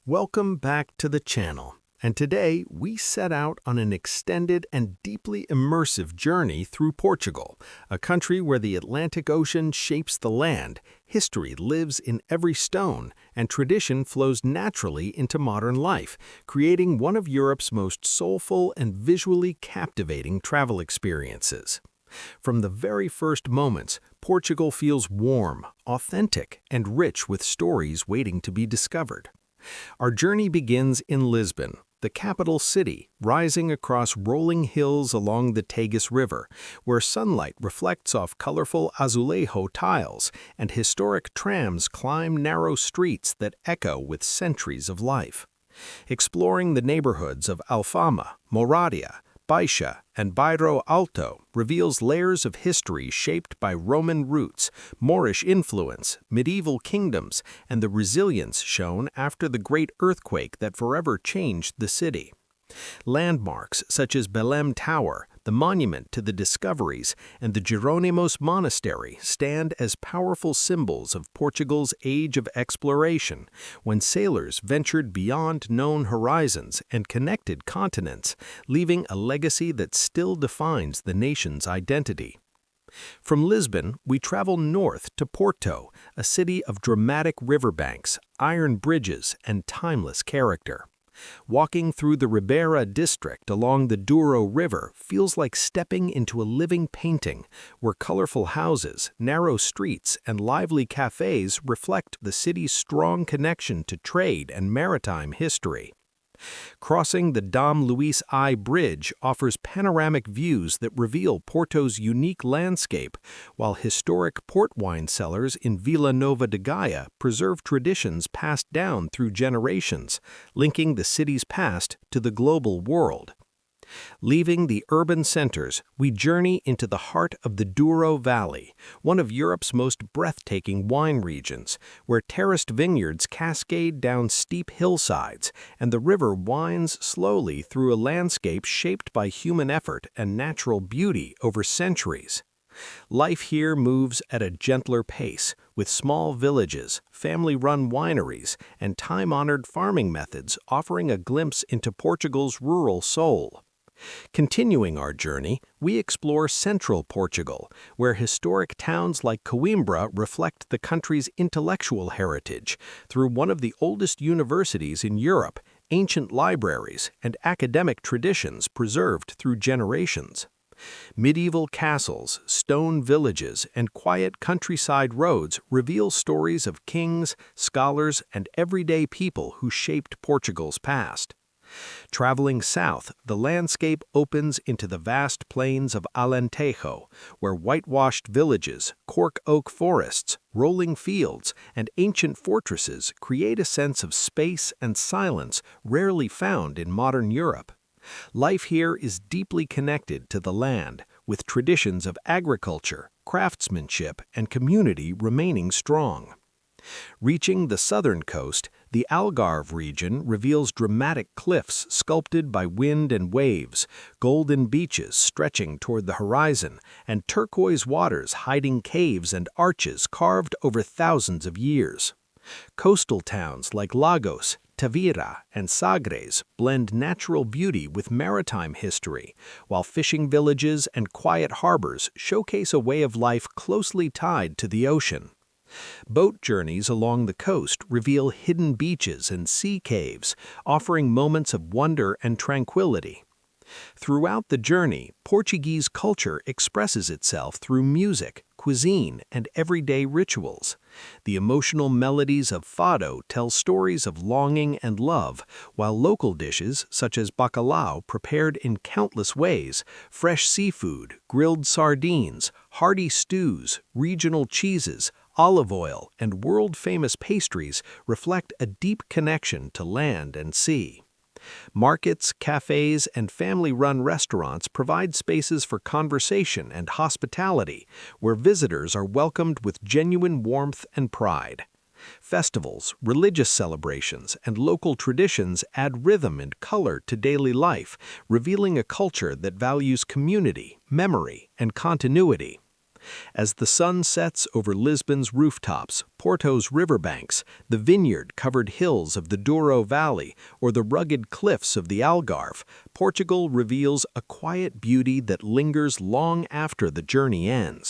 Welcome back to the channel, and today we set out on an extended and deeply immersive journey through Portugal, a country where the Atlantic Ocean shapes the land, history lives in every stone, and tradition flows naturally into modern life, creating one of Europe's most soulful and visually captivating travel experiences. From the very first moments, Portugal feels warm, authentic, and rich with stories waiting to be discovered. Our journey begins in Lisbon, the capital city, rising across rolling hills along the Tagus River, where sunlight reflects off colorful azulejo tiles and historic trams climb narrow streets that echo with centuries of life. Exploring the neighborhoods of Alfama, Moradia, Baixa, and Bairro Alto reveals layers of history shaped by Roman roots, Moorish influence, medieval kingdoms, and the resilience shown after the great earthquake that forever changed the city. Landmarks such as Belém Tower, the monument to the discoveries, and the Jerónimos Monastery stand as powerful symbols of Portugal's age of exploration, when sailors ventured beyond known horizons and connected continents, leaving a legacy that still defines the nation's identity. From Lisbon, we travel north to Porto, a city of dramatic riverbanks, iron bridges, and timeless character. Walking through the Ribeira district along the Douro River feels like stepping into a living painting, where colorful houses, narrow streets, and lively cafes reflect the city's strong connection to trade and maritime history. Crossing the Dom Luís I Bridge offers panoramic views that reveal Porto's unique landscape, while historic port wine cellars in Vila Nova de Gaia preserve traditions passed down through generations, linking the city's past to the global world. Leaving the urban centers, we journey into the heart of the Douro Valley, one of Europe's most breathtaking wine regions, where terraced vineyards cascade down steep hillsides and the river winds slowly through a landscape shaped by human effort and natural beauty over centuries. Life here moves at a gentler pace, with small villages, family-run wineries, and time-honored farming methods offering a glimpse into Portugal's rural soul. Continuing our journey, we explore central Portugal, where historic towns like Coimbra reflect the country's intellectual heritage through one of the oldest universities in Europe, ancient libraries, and academic traditions preserved through generations. Medieval castles, stone villages, and quiet countryside roads reveal stories of kings, scholars, and everyday people who shaped Portugal's past. Traveling south, the landscape opens into the vast plains of Alentejo, where whitewashed villages, cork oak forests, rolling fields, and ancient fortresses create a sense of space and silence rarely found in modern Europe. Life here is deeply connected to the land, with traditions of agriculture, craftsmanship, and community remaining strong. Reaching the southern coast, the Algarve region reveals dramatic cliffs sculpted by wind and waves, golden beaches stretching toward the horizon, and turquoise waters hiding caves and arches carved over thousands of years. Coastal towns like Lagos, Tavira, and Sagres blend natural beauty with maritime history, while fishing villages and quiet harbors showcase a way of life closely tied to the ocean. Boat journeys along the coast reveal hidden beaches and sea caves, offering moments of wonder and tranquility. Throughout the journey, Portuguese culture expresses itself through music, cuisine, and everyday rituals. The emotional melodies of fado tell stories of longing and love, while local dishes such as bacalhau prepared in countless ways, fresh seafood, grilled sardines, hearty stews, regional cheeses, olive oil, and world-famous pastries reflect a deep connection to land and sea. Markets, cafes, and family-run restaurants provide spaces for conversation and hospitality, where visitors are welcomed with genuine warmth and pride. Festivals, religious celebrations, and local traditions add rhythm and color to daily life, revealing a culture that values community, memory, and continuity. As the sun sets over Lisbon's rooftops, Porto's riverbanks, the vineyard-covered hills of the Douro Valley, or the rugged cliffs of the Algarve, Portugal reveals a quiet beauty that lingers long after the journey ends.